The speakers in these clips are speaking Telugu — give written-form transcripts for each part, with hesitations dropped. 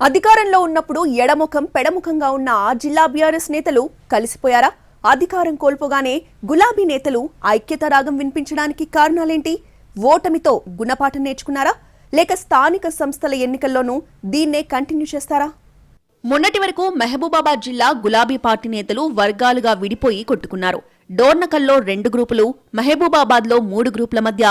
అధికారంలో ఉన్నప్పుడు ఎడముఖం పెడముఖంగా ఉన్న ఆ జిల్లా బీఆర్ఎస్ నేతలు కలిసిపోయారా? అధికారం కోల్పోగానే గులాబీ నేతలు ఐక్యత రాగం వినిపించడానికి కారణాలేంటి? ఓటమితో గుణపాఠం నేర్చుకున్నారా? లేక స్థానిక సంస్థల ఎన్నికల్లోనూ దీన్నే కంటిన్యూ చేస్తారా? మొన్నటి వరకు మహబూబాబాద్ జిల్లా గులాబీ పార్టీ నేతలు వర్గాలుగా విడిపోయి కొట్టుకున్నారు. డోర్నకల్లో 2 గ్రూపులు, మహబూబాబాద్లో 3 గ్రూపుల మధ్య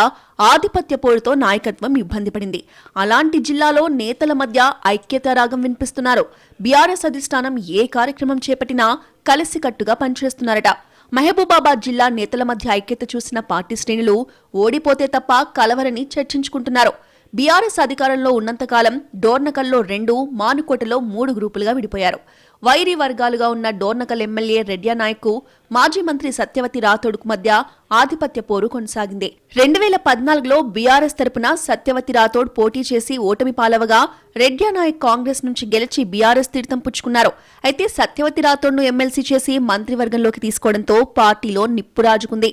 ఆధిపత్య పోరుతో నాయకత్వం ఇబ్బంది పడింది. అలాంటి జిల్లాలో నేతల మధ్య ఐక్యతా రాగం వినిపిస్తున్నారు. బీఆర్ఎస్ అధిష్టానం ఏ కార్యక్రమం చేపట్టినా కలిసికట్టుగా పనిచేస్తున్నారట. మహబూబాబాద్ జిల్లా నేతల మధ్య ఐక్యత చూసిన పార్టీ శ్రేణులు ఓడిపోతే తప్ప కలవరని చర్చించుకుంటున్నారు. బీఆర్ఎస్ అధికారంలో ఉన్నంతకాలం డోర్నకల్లో 2, మానుకోటలో 3 గ్రూపులుగా విడిపోయారు. వైరి వర్గాలుగా ఉన్న డోర్నకల్ ఎమ్మెల్యే రెడ్యానాయక్ మాజీ మంత్రి సత్యవతి రాథోడ్కు మధ్య ఆధిపత్య పోరు కొనసాగింది. 2014లో బీఆర్ఎస్ తరపున సత్యవతి రాథోడ్ పోటీ చేసి ఓటమి పాలవగా రెడ్యానాయక్ కాంగ్రెస్ నుంచి గెలిచి బీఆర్ఎస్ తీర్థం పుచ్చుకున్నారు. అయితే సత్యవతి రాథోడ్ను ఎమ్మెల్సీ చేసి మంత్రివర్గంలోకి తీసుకోవడంతో పార్టీలో నిప్పు రాజుకుంది.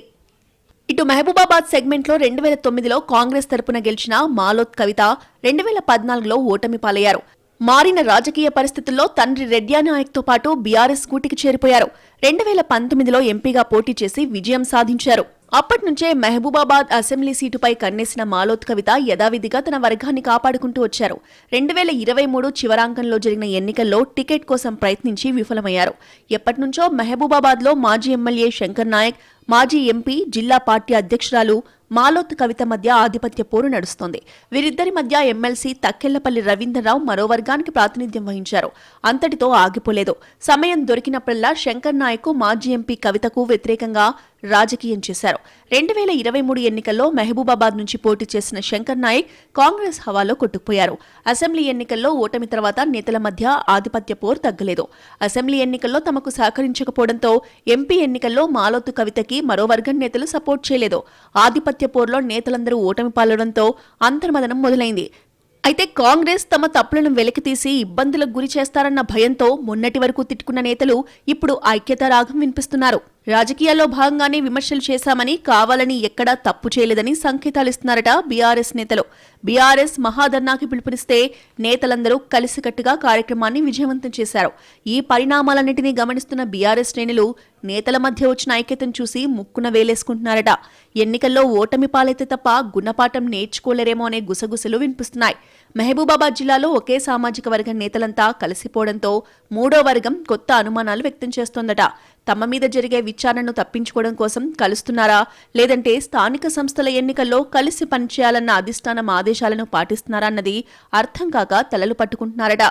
ఇటు మహబూబాబాద్ సెగ్మెంట్లో 2009లో కాంగ్రెస్ తరపున గెలిచిన మాలోత్ కవిత 2014లో ఓటమి పాలయ్యారు. మారిన రాజకీయ పరిస్థితుల్లో తండ్రి రెడ్యానాయక్తో పాటు బీఆర్ఎస్ కూటికి చేరిపోయారు. 2019లో ఎంపీగా పోటీ చేసి విజయం సాధించారు. అప్పట్నుంచే మహబూబాబాద్ అసెంబ్లీ సీటుపై కన్నేసిన మాలోత్ కవిత యథావిధిగా తన వర్గాన్ని కాపాడుకుంటూ వచ్చారు. 2023 చివరాంకంలో జరిగిన ఎన్నికల్లో టికెట్ కోసం ప్రయత్నించి విఫలమయ్యారు. ఎప్పటినుంచో మహబూబాబాద్లో మాజీ ఎమ్మెల్యే శంకర్ నాయక్, మాజీ ఎంపీ, జిల్లా పార్టీ అధ్యక్షురాలు మాలోత్ కవిత మధ్య ఆధిపత్య పోరు నడుస్తోంది. వీరిద్దరి మధ్య ఎమ్మెల్సీ తక్కెళ్లపల్లి రవీంద్రరావు మరో వర్గానికి ప్రాతినిధ్యం వహించారు. అంతటితో ఆగిపోలేదు. సమయం దొరికినప్పుడల్లా శంకర్ నాయక్ మాజీ ఎంపీ కవితకు వ్యతిరేకంగా రాజకీయం చేశారు. 2023 ఎన్నికల్లో మహబూబాబాద్ నుంచి పోటీ చేసిన శంకర్ నాయక్ కాంగ్రెస్ హవాలో కొట్టుకుపోయారు. అసెంబ్లీ ఎన్నికల్లో ఓటమి తర్వాత నేతల మధ్య ఆధిపత్య పోరు తగ్గలేదు. అసెంబ్లీ ఎన్నికల్లో తమకు సహకరించకపోవడంతో ఎంపీ ఎన్నికల్లో మాలోత్ కవితకి మరో వర్గం నేతలు సపోర్ట్ చేయలేదు. ఆధిపత్య పోరులో నేతలందరూ ఓటమి పాలడంతో అంతర్మదనం మొదలైంది. అయితే కాంగ్రెస్ తమ తప్పులను వెలికితీసి ఇబ్బందులకు గురి చేస్తారన్న భయంతో మొన్నటి వరకు తిట్టుకున్న నేతలు ఇప్పుడు ఐక్యతా రాగం వినిపిస్తున్నారు. రాజకీయాల్లో భాగంగానే విమర్శలు చేశామని, కావాలని ఎక్కడా తప్పు చేయలేదని సంకేతాలిస్తున్నారట బీఆర్ఎస్ నేతలు. బీఆర్ఎస్ మహాధర్నాకి పిలుపునిస్తే నేతలందరూ కలిసికట్టుగా కార్యక్రమాన్ని విజయవంతం చేశారు. ఈ పరిణామాలన్నింటినీ గమనిస్తున్న బీఆర్ఎస్ శ్రేణులు నేతల మధ్య వచ్చిన ఐక్యతను చూసి ముక్కున వేలేసుకుంటున్నారట. ఎన్నికల్లో ఓటమి పాలైతే తప్ప గుణపాఠం నేర్చుకోలేరేమో అనే గుసగుసలు వినిపిస్తున్నాయి. మహబూబాబాద్ జిల్లాలో ఒకే సామాజిక వర్గం నేతలంతా కలిసిపోవడంతో మూడో వర్గం కొత్త అనుమానాలు వ్యక్తం చేస్తోందట. తమ మీద జరిగే విచారణను తప్పించుకోవడం కోసం కలుస్తున్నారా, లేదంటే స్థానిక సంస్థల ఎన్నికల్లో కలిసి పనిచేయాలన్న అధిష్టానం ఆదేశాలను పాటిస్తున్నారా అన్నది అర్థం కాక తలలు పట్టుకుంటున్నారట.